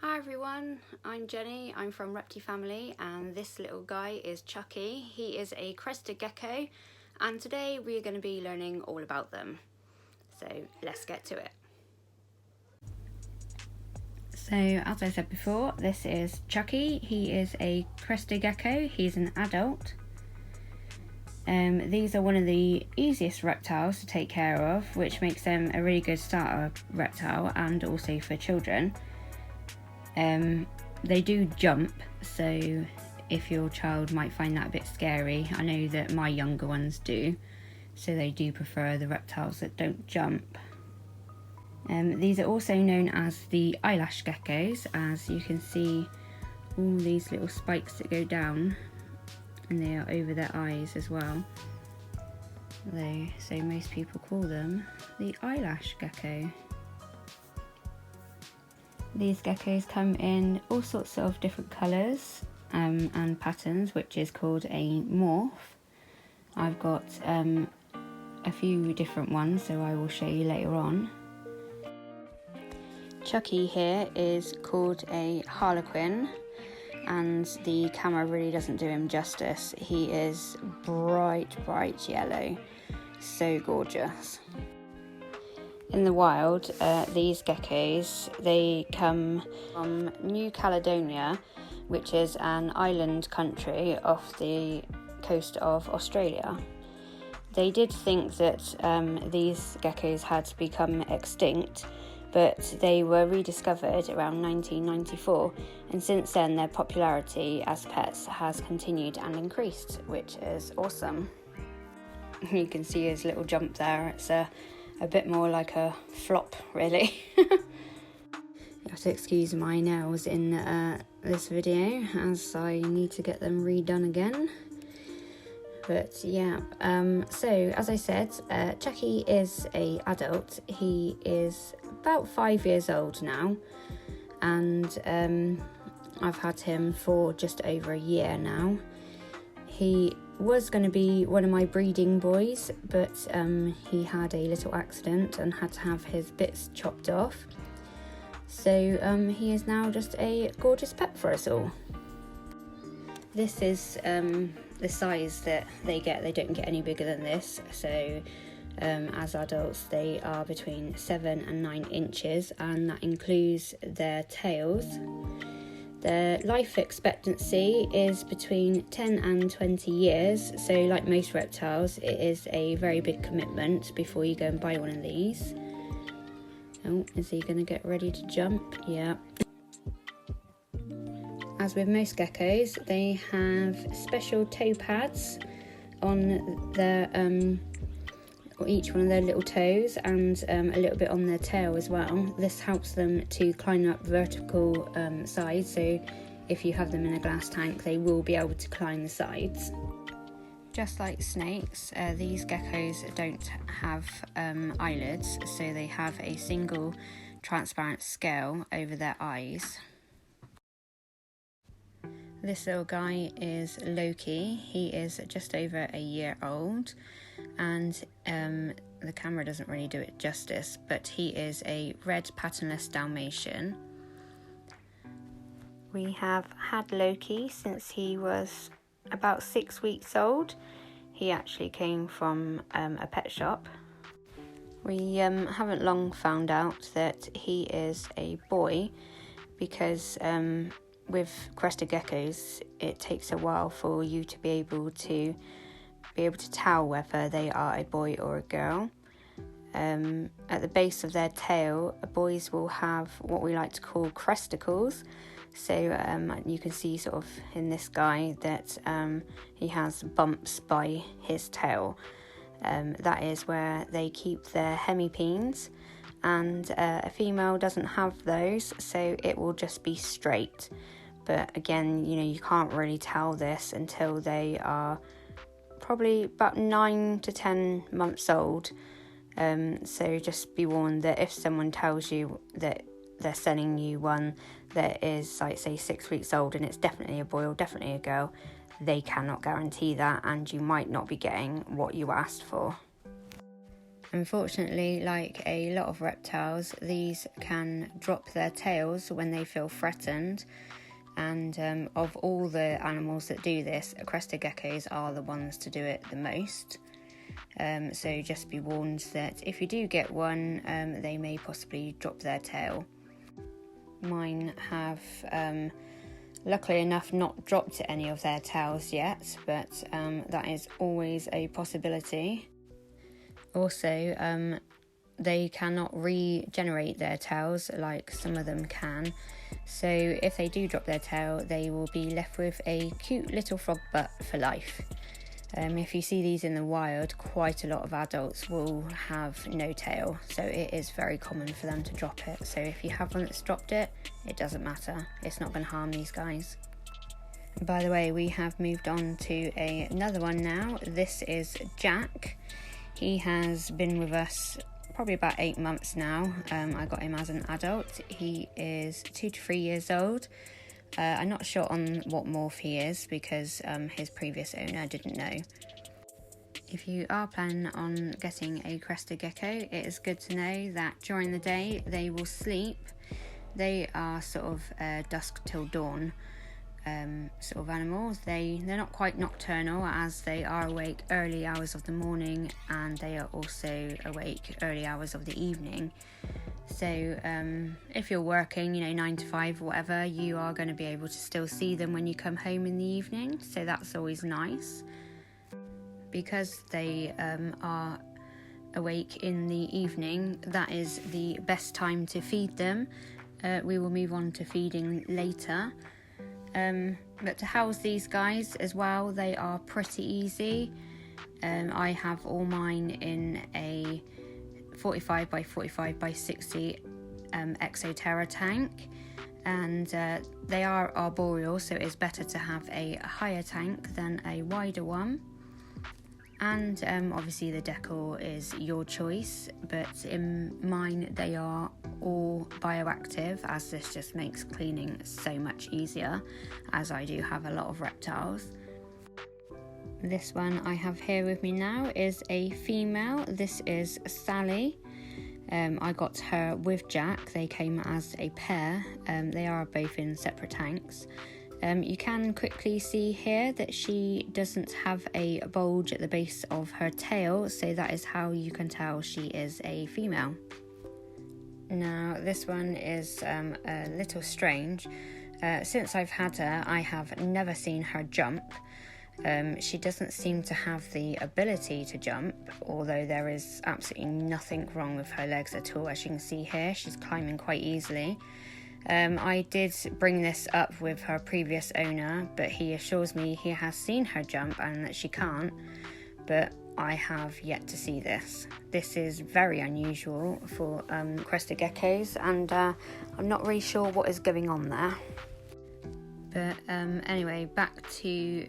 Hi everyone, I'm Jenny, I'm from Repti Family, and this little guy is Chucky. He is a crested gecko, and today we are going to be learning all about them. So let's get to it. So as I said before, this is Chucky. He is a crested gecko. He's an adult. These are one of the easiest reptiles to take care of, which makes them a really good starter reptile and also for children. They do jump, so if your child might find that a bit scary, I know that my younger ones do, so they do prefer the reptiles that don't jump. These are also known as the eyelash geckos, as you can see all these little spikes that go down, and they are over their eyes as well. So most people call them the eyelash gecko. These geckos come in all sorts of different colours and patterns, which is called a morph. I've got a few different ones, so I will show you later on. Chucky here is called a harlequin, and the camera really doesn't do him justice. He is bright yellow, so gorgeous. In the wild, these geckos, they come from New Caledonia, which is an island country off the coast of Australia. They did think that these geckos had become extinct, but they were rediscovered around 1994, and since then their popularity as pets has continued and increased, which is awesome. You can see his little jump there. It's a bit more like a flop, really. You have to excuse my nails in this video, as I need to get them redone again. But yeah, so as I said, Chucky is an adult. He is about 5 years old now, and I've had him for just over a year now. He was going to be one of my breeding boys, but he had a little accident and had to have his bits chopped off. So he is now just a gorgeous pet for us all. This is the size that they get. They don't get any bigger than this. So as adults, they are between 7 and 9 inches, and that includes their tails. Their life expectancy is between 10 and 20 years, so like most reptiles, it is a very big commitment before you go and buy one of these. Oh, is he going to get ready to jump? Yeah. As with most geckos, they have special toe pads on their each one of their little toes, and a little bit on their tail as well. This helps them to climb up vertical sides, so if you have them in a glass tank, they will be able to climb the sides. Just like snakes, these geckos don't have eyelids, so they have a single transparent scale over their eyes. This little guy is Loki. He is just over a year old, and the camera doesn't really do it justice, but he is a red patternless Dalmatian. We have had Loki since he was about 6 weeks old. He actually came from a pet shop. We haven't long found out that he is a boy, because with crested geckos, it takes a while for you to be able to tell whether they are a boy or a girl. At the base of their tail, boys will have what we like to call cresticles. So you can see sort of in this guy that he has bumps by his tail. That is where they keep their hemipenes, and a female doesn't have those, so it will just be straight. But again, you can't really tell this until they are probably about 9 to 10 months old. So just be warned that if someone tells you that they're sending you one that is, like, say 6 weeks old, and it's definitely a boy or definitely a girl, they cannot guarantee that, and you might not be getting what you asked for. Unfortunately, like a lot of reptiles, these can drop their tails when they feel threatened, and of all the animals that do this, crested geckos are the ones to do it the most. So just be warned that if you do get one, they may possibly drop their tail. Mine have luckily enough not dropped any of their tails yet, but that is always a possibility. Also, they cannot regenerate their tails like some of them can, so if they do drop their tail, they will be left with a cute little frog butt for life. If you see these in the wild, quite a lot of adults will have no tail, so it is very common for them to drop it. So if you have one that's dropped it, it doesn't matter, it's not going to harm these guys. By the way, we have moved on to another one now. This is Jack. He has been with us probably about 8 months now. I got him as an adult. He is 2 to 3 years old. I'm not sure on what morph he is because his previous owner didn't know. If you are planning on getting a crested gecko, it is good to know that during the day they will sleep. They are sort of dusk till dawn sort of animals. They're not quite nocturnal, as they are awake early hours of the morning and they are also awake early hours of the evening. So if you're working, 9 to 5 or whatever, you are going to be able to still see them when you come home in the evening, so that's always nice. Because they are awake in the evening, that is the best time to feed them. We will move on to feeding later. But to house these guys as well, they are pretty easy. I have all mine in a 45 by 45 by 60 Exoterra tank, and they are arboreal, so it's better to have a higher tank than a wider one. And obviously the decor is your choice, but in mine they are all bioactive, as this just makes cleaning so much easier, as I do have a lot of reptiles. This one I have here with me now is a female. This is Sally. I got her with Jack. They came as a pair. They are both in separate tanks. You can quickly see here that she doesn't have a bulge at the base of her tail, so that is how you can tell she is a female. Now this one is a little strange. Since I've had her, I have never seen her jump. She doesn't seem to have the ability to jump, although there is absolutely nothing wrong with her legs at all. As you can see here, she's climbing quite easily. I did bring this up with her previous owner, but he assures me he has seen her jump and that she can't, but I have yet to see this. This is very unusual for crested geckos, and I'm not really sure what is going on there. But anyway, back to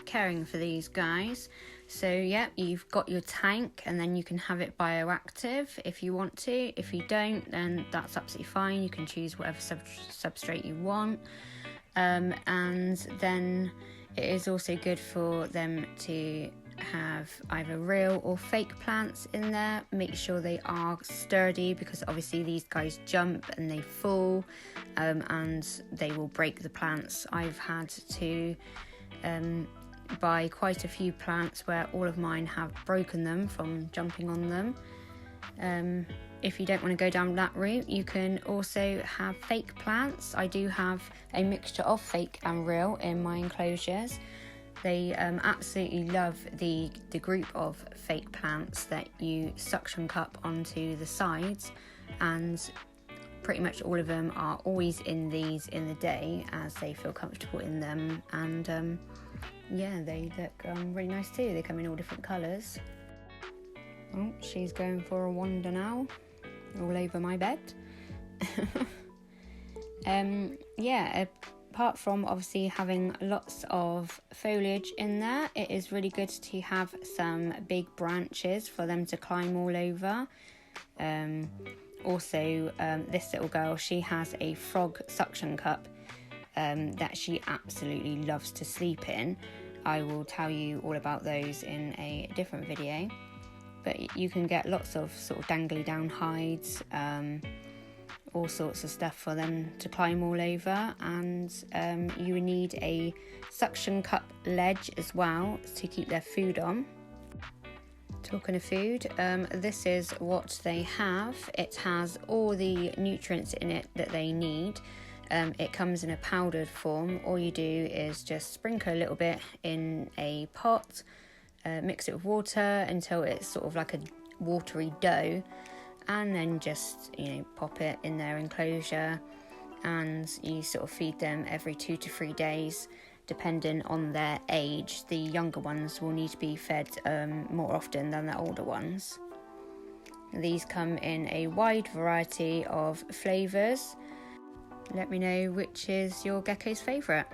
caring for these guys. So yeah, you've got your tank, and then you can have it bioactive if you want to. If you don't, then that's absolutely fine. You can choose whatever substrate you want. And then it is also good for them to have either real or fake plants in there. Make sure they are sturdy, because obviously these guys jump and they fall, and they will break the plants. I've had to buy quite a few plants where all of mine have broken them from jumping on them. If you don't want to go down that route, you can also have fake plants. I do have a mixture of fake and real in my enclosures. They absolutely love the group of fake plants that you suction cup onto the sides, and pretty much all of them are always in these in the day, as they feel comfortable in them, and yeah, they look really nice too. They come in all different colours. Oh, she's going for a wander now, all over my bed. Yeah, apart from obviously having lots of foliage in there, it is really good to have some big branches for them to climb all over. Also, this little girl, she has a frog suction cup that she absolutely loves to sleep in. I will tell you all about those in a different video. but you can get lots of sort of dangly down hides, all sorts of stuff for them to climb all over. And you would need a suction cup ledge as well to keep their food on. Talking of food, this is what they have. It has all the nutrients in it that they need. It comes in a powdered form. All you do is just sprinkle a little bit in a pot, mix it with water until it's sort of like a watery dough, and then just, pop it in their enclosure, and you sort of feed them every 2 to 3 days depending on their age. The younger ones will need to be fed more often than the older ones. These come in a wide variety of flavours. Let me know which is your gecko's favourite.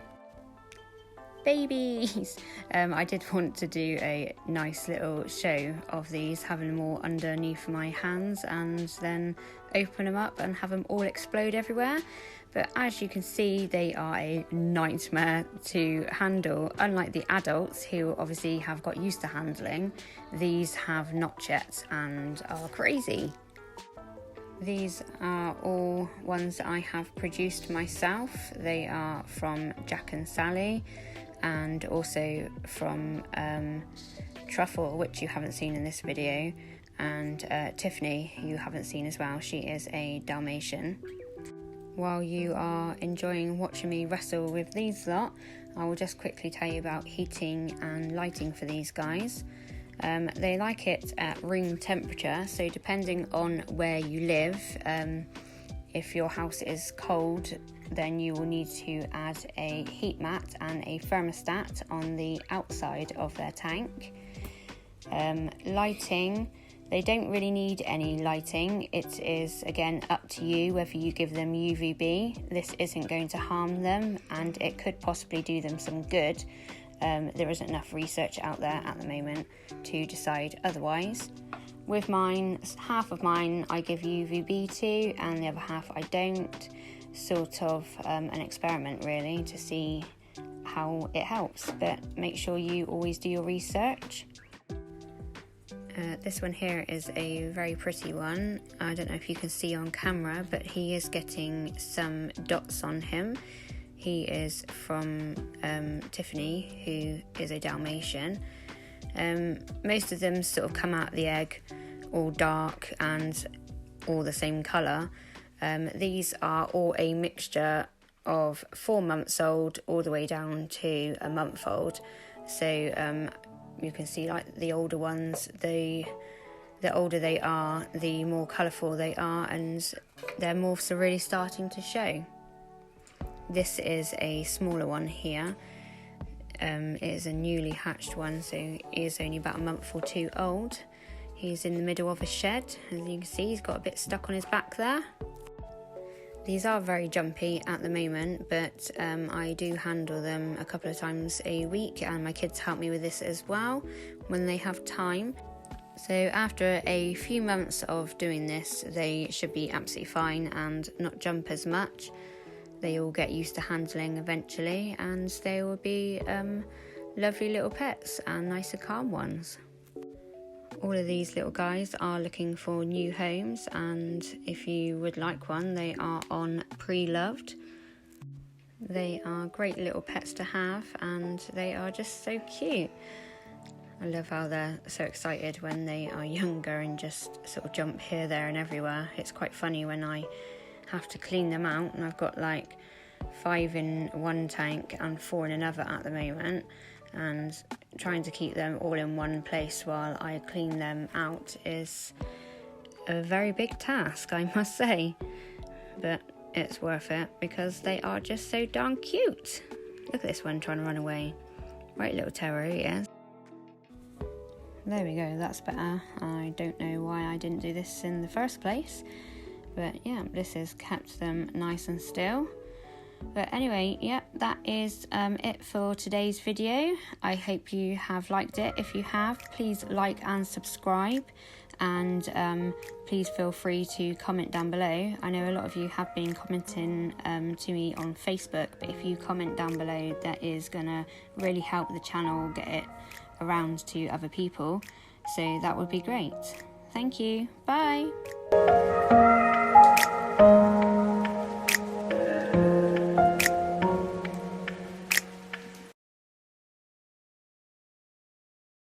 Babies! I did want to do a nice little show of these, having them all underneath my hands and then open them up and have them all explode everywhere. But as you can see, they are a nightmare to handle. Unlike the adults, who obviously have got used to handling, these have not yet and are crazy. These are all ones that I have produced myself. They are from Jack and Sally, and also from Truffle, which you haven't seen in this video, and Tiffany, who you haven't seen as well. She is a Dalmatian. While you are enjoying watching me wrestle with these lot, I will just quickly tell you about heating and lighting for these guys. They like it at room temperature, so depending on where you live, if your house is cold, then you will need to add a heat mat and a thermostat on the outside of their tank. Lighting, they don't really need any lighting. It is, again, up to you whether you give them UVB. This isn't going to harm them, and it could possibly do them some good. There isn't enough research out there at the moment to decide otherwise. With mine, half of mine I give UVB to, and the other half I don't. Sort of an experiment, really, to see how it helps, but make sure you always do your research. This one here is a very pretty one. I don't know if you can see on camera, but he is getting some dots on him. He is from Tiffany, who is a Dalmatian. Most of them sort of come out of the egg all dark and all the same colour. These are all a mixture of 4 months old all the way down to a month old. So you can see, like, the older ones, the older they are, the more colourful they are, and their morphs are really starting to show. This is a smaller one here. It is a newly hatched one, so he is only about a month or 2 old. He's in the middle of a shed. As you can see, he's got a bit stuck on his back there. These are very jumpy at the moment, but I do handle them a couple of times a week, and my kids help me with this as well when they have time. So after a few months of doing this, they should be absolutely fine and not jump as much. They all get used to handling eventually, and they will be lovely little pets and nice and calm ones. All of these little guys are looking for new homes, and if you would like one, they are on Pre-Loved. They are great little pets to have, and they are just so cute. I love how they're so excited when they are younger and just sort of jump here, there and everywhere. It's quite funny when I have to clean them out, and I've got like 5 in one tank and 4 in another at the moment, and trying to keep them all in one place while I clean them out is a very big task, I must say, but it's worth it because they are just so darn cute. Look at this one trying to run away. Right little terror he is. There we go, that's better. I don't know why I didn't do this in the first place, but yeah, this has kept them nice and still. But anyway, yeah, that is it for today's video. I hope you have liked it. If you have, please like and subscribe, and please feel free to comment down below. I know a lot of you have been commenting to me on Facebook, but if you comment down below, that is going to really help the channel get it around to other people. So that would be great. Thank you. Bye.